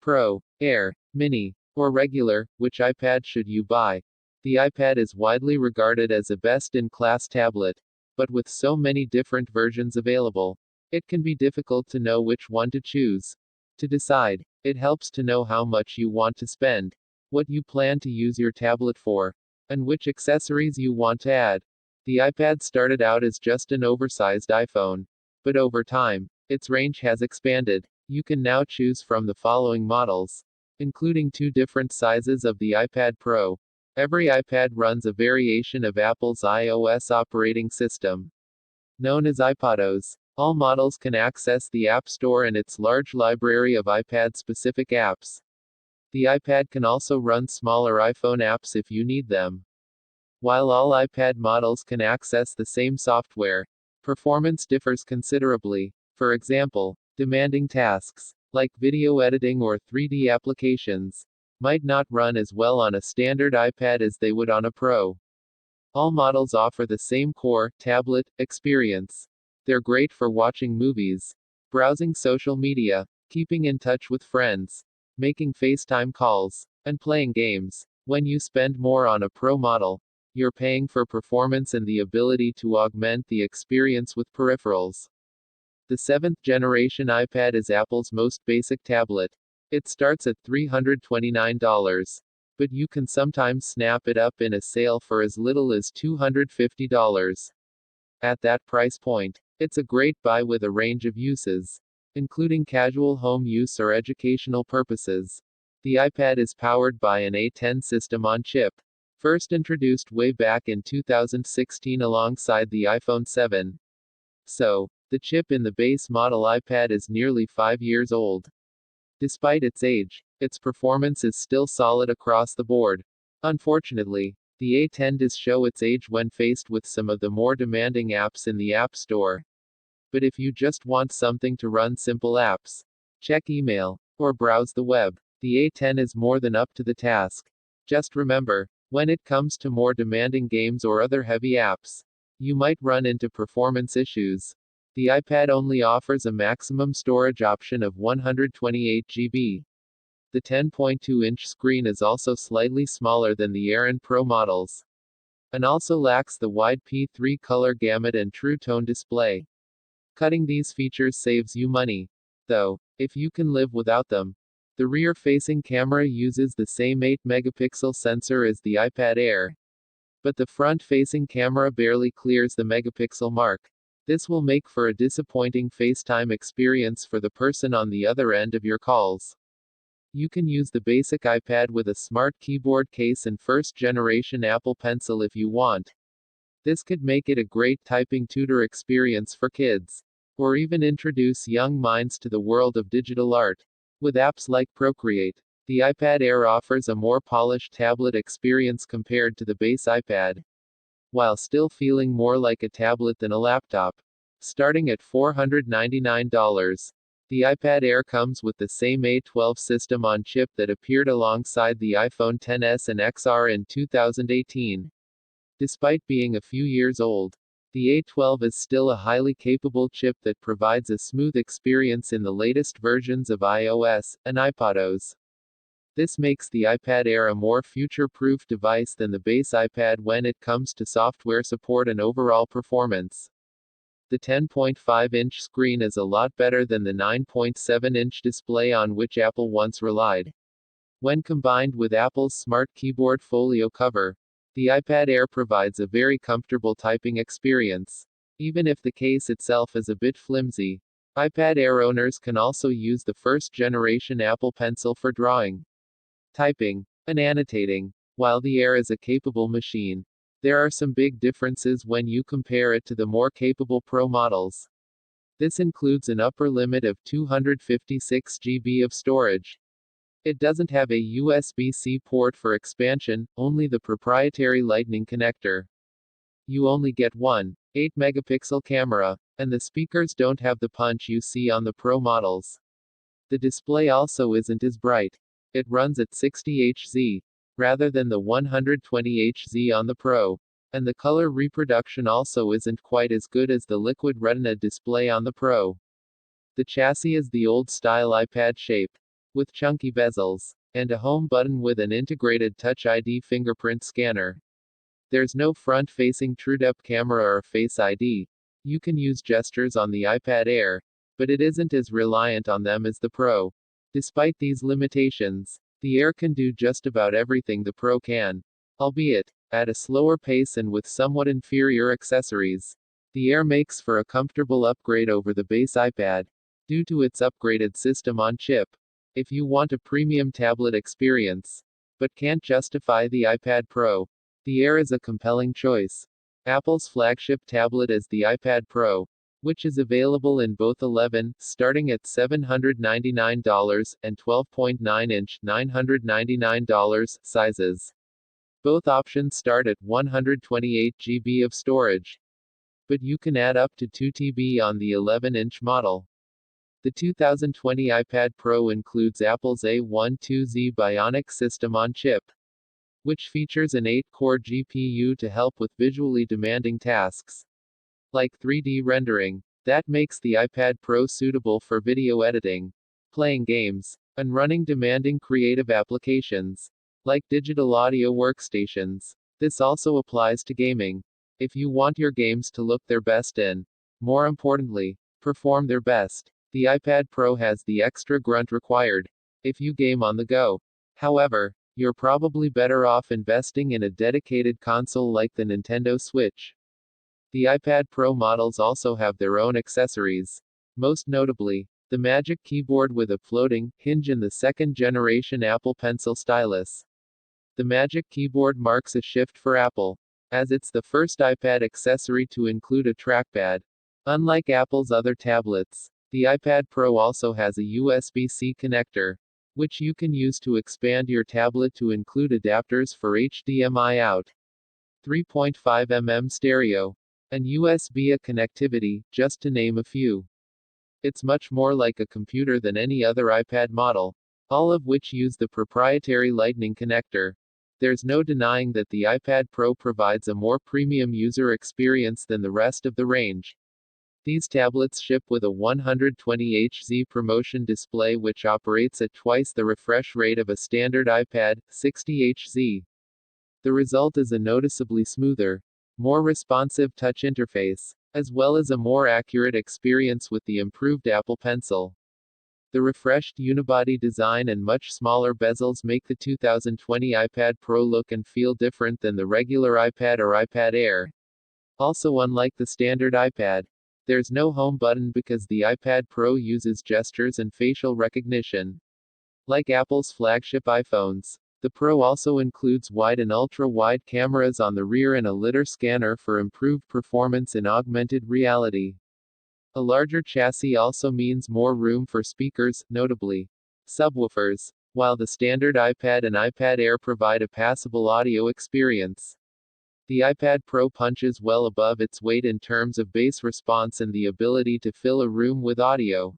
Pro, Air, Mini, or regular, which iPad should you buy? The iPad is widely regarded as a best-in-class tablet, but with so many different versions available, it can be difficult to know which one to choose. To decide, it helps to know how much you want to spend, what you plan to use your tablet for, and which accessories you want to add. The iPad started out as just an oversized iPhone, but over time, its range has expanded. You can now choose from the following models, including 2 different sizes of the iPad Pro. Every iPad runs a variation of Apple's iOS operating system, known as iPadOS. All models can access the App Store and its large library of iPad-specific apps. The iPad can also run smaller iPhone apps if you need them. While all iPad models can access the same software, performance differs considerably. For example, demanding tasks, like video editing or 3D applications, might not run as well on a standard iPad as they would on a Pro. All models offer the same core tablet experience. They're great for watching movies, browsing social media, keeping in touch with friends, making FaceTime calls, and playing games. When you spend more on a Pro model, you're paying for performance and the ability to augment the experience with peripherals. The 7th generation iPad is Apple's most basic tablet. It starts at $329, but you can sometimes snap it up in a sale for as little as $250. At that price point, it's a great buy with a range of uses, including casual home use or educational purposes. The iPad is powered by an A10 system on chip, first introduced way back in 2016 alongside the iPhone 7. So, the chip in the base model iPad is nearly 5 years old. Despite its age, its performance is still solid across the board. Unfortunately, the A10 does show its age when faced with some of the more demanding apps in the App Store. But if you just want something to run simple apps, check email, or browse the web, the A10 is more than up to the task. Just remember, when it comes to more demanding games or other heavy apps, you might run into performance issues. The iPad only offers a maximum storage option of 128 GB. The 10.2-inch screen is also slightly smaller than the Air and Pro models, and also lacks the wide P3 color gamut and True Tone display. Cutting these features saves you money, though, if you can live without them. The rear-facing camera uses the same 8-megapixel sensor as the iPad Air, but the front-facing camera barely clears the megapixel mark. This will make for a disappointing FaceTime experience for the person on the other end of your calls. You can use the basic iPad with a smart keyboard case and first-generation Apple Pencil if you want. This could make it a great typing tutor experience for kids, or even introduce young minds to the world of digital art. With apps like Procreate, the iPad Air offers a more polished tablet experience compared to the base iPad, while still feeling more like a tablet than a laptop. Starting at $499, the iPad Air comes with the same A12 system on chip that appeared alongside the iPhone XS and XR in 2018. Despite being a few years old, the A12 is still a highly capable chip that provides a smooth experience in the latest versions of iOS and iPadOS. This makes the iPad Air a more future-proof device than the base iPad when it comes to software support and overall performance. The 10.5-inch screen is a lot better than the 9.7-inch display on which Apple once relied. When combined with Apple's Smart Keyboard Folio cover, the iPad Air provides a very comfortable typing experience. Even if the case itself is a bit flimsy, iPad Air owners can also use the first-generation Apple Pencil for drawing, typing, and annotating. While the Air is a capable machine, there are some big differences when you compare it to the more capable Pro models. This includes an upper limit of 256 GB of storage. It doesn't have a USB-C port for expansion, only the proprietary Lightning connector. You only get one 8-megapixel camera, and the speakers don't have the punch you see on the Pro models. The display also isn't as bright. It runs at 60 Hz, rather than the 120 Hz on the Pro, and the color reproduction also isn't quite as good as the Liquid Retina display on the Pro. The chassis is the old-style iPad shape, with chunky bezels, and a home button with an integrated Touch ID fingerprint scanner. There's no front-facing TrueDepth camera or Face ID. You can use gestures on the iPad Air, but it isn't as reliant on them as the Pro. Despite these limitations, the Air can do just about everything the Pro can, albeit at a slower pace and with somewhat inferior accessories. The Air makes for a comfortable upgrade over the base iPad, due to its upgraded system on chip. If you want a premium tablet experience, but can't justify the iPad Pro, the Air is a compelling choice. Apple's flagship tablet is the iPad Pro, which is available in both 11, starting at $799, and 12.9-inch, $999 sizes. Both options start at 128 GB of storage. But you can add up to 2 TB on the 11-inch model. The 2020 iPad Pro includes Apple's A12Z Bionic system on chip, which features an 8-core GPU to help with visually demanding tasks, like 3D rendering. That makes the iPad Pro suitable for video editing, playing games, and running demanding creative applications, like digital audio workstations. This also applies to gaming. If you want your games to look their best and, more importantly, perform their best, the iPad Pro has the extra grunt required if you game on the go. However, you're probably better off investing in a dedicated console like the Nintendo Switch. The iPad Pro models also have their own accessories. Most notably, the Magic Keyboard with a floating hinge and the second-generation Apple Pencil stylus. The Magic Keyboard marks a shift for Apple, as it's the first iPad accessory to include a trackpad. Unlike Apple's other tablets, the iPad Pro also has a USB-C connector, which you can use to expand your tablet to include adapters for HDMI out, 3.5mm stereo, and USB-A connectivity, just to name a few. It's much more like a computer than any other iPad model, all of which use the proprietary Lightning connector. There's no denying that the iPad Pro provides a more premium user experience than the rest of the range. These tablets ship with a 120Hz ProMotion display which operates at twice the refresh rate of a standard iPad, 60Hz. The result is a noticeably smoother, more responsive touch interface, as well as a more accurate experience with the improved Apple Pencil. The refreshed unibody design and much smaller bezels make the 2020 iPad Pro look and feel different than the regular iPad or iPad Air. Also, unlike the standard iPad, there's no home button because the iPad Pro uses gestures and facial recognition. Like Apple's flagship iPhones, the Pro also includes wide and ultra-wide cameras on the rear and a lidar scanner for improved performance in augmented reality. A larger chassis also means more room for speakers, notably subwoofers, while the standard iPad and iPad Air provide a passable audio experience. The iPad Pro punches well above its weight in terms of bass response and the ability to fill a room with audio.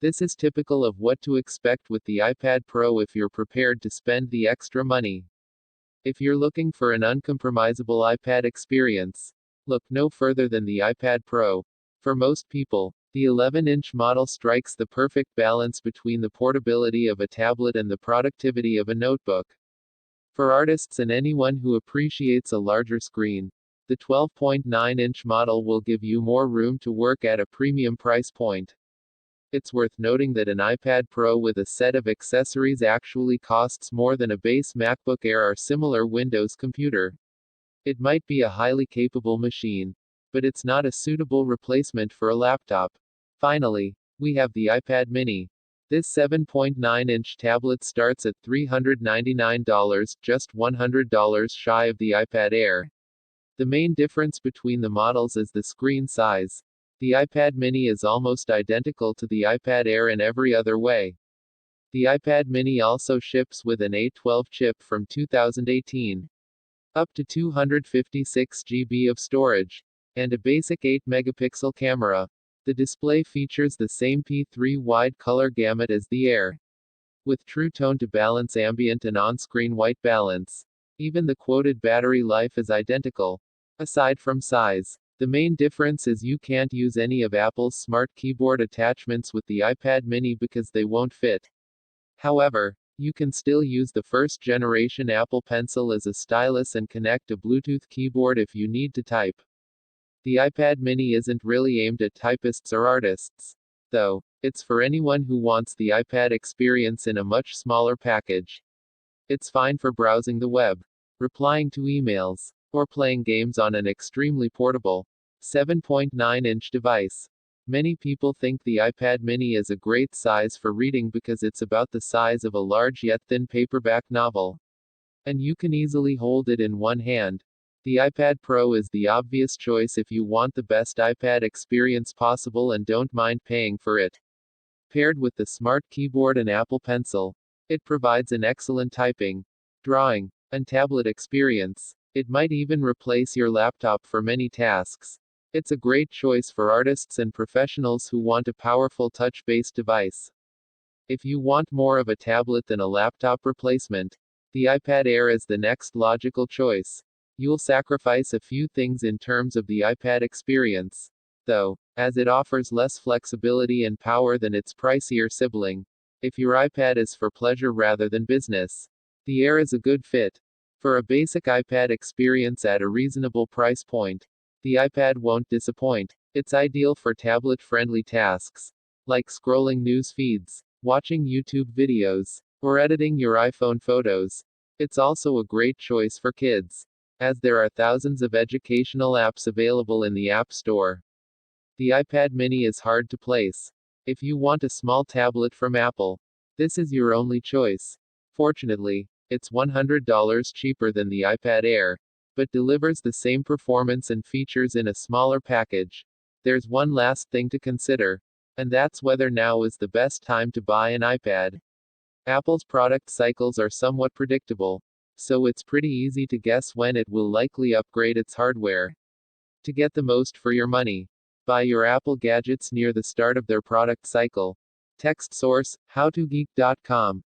This is typical of what to expect with the iPad Pro if you're prepared to spend the extra money. If you're looking for an uncompromisable iPad experience, look no further than the iPad Pro. For most people, the 11-inch model strikes the perfect balance between the portability of a tablet and the productivity of a notebook. For artists and anyone who appreciates a larger screen, the 12.9-inch model will give you more room to work at a premium price point. It's worth noting that an iPad Pro with a set of accessories actually costs more than a base MacBook Air or similar Windows computer. It might be a highly capable machine, but it's not a suitable replacement for a laptop. Finally, we have the iPad mini. This 7.9-inch tablet starts at $399, just $100 shy of the iPad Air. The main difference between the models is the screen size. The iPad mini is almost identical to the iPad Air in every other way. The iPad mini also ships with an A12 chip from 2018, up to 256 GB of storage, and a basic 8-megapixel camera. The display features the same P3 wide color gamut as the Air, with true tone to balance ambient and on-screen white balance. Even the quoted battery life is identical. Aside from size, the main difference is you can't use any of Apple's smart keyboard attachments with the iPad mini because they won't fit. However, you can still use the first generation Apple Pencil as a stylus and connect a Bluetooth keyboard if you need to type. The iPad mini isn't really aimed at typists or artists, though. It's for anyone who wants the iPad experience in a much smaller package. It's fine for browsing the web, replying to emails, or playing games on an extremely portable 7.9-inch device. Many people think the iPad mini is a great size for reading because it's about the size of a large yet thin paperback novel. And you can easily hold it in one hand. The iPad Pro is the obvious choice if you want the best iPad experience possible and don't mind paying for it. Paired with the Smart Keyboard and Apple Pencil, it provides an excellent typing, drawing, and tablet experience. It might even replace your laptop for many tasks. It's a great choice for artists and professionals who want a powerful touch-based device. If you want more of a tablet than a laptop replacement, the iPad Air is the next logical choice. You'll sacrifice a few things in terms of the iPad experience, though, as it offers less flexibility and power than its pricier sibling. If your iPad is for pleasure rather than business, the Air is a good fit. For a basic iPad experience at a reasonable price point, the iPad won't disappoint. It's ideal for tablet-friendly tasks, like scrolling news feeds, watching YouTube videos, or editing your iPhone photos. It's also a great choice for kids, as there are thousands of educational apps available in the App Store. The iPad mini is hard to place. If you want a small tablet from Apple, this is your only choice. Fortunately, it's $100 cheaper than the iPad Air, but delivers the same performance and features in a smaller package. There's one last thing to consider, and that's whether now is the best time to buy an iPad. Apple's product cycles are somewhat predictable, so it's pretty easy to guess when it will likely upgrade its hardware. To get the most for your money, buy your Apple gadgets near the start of their product cycle. Text source, howtogeek.com.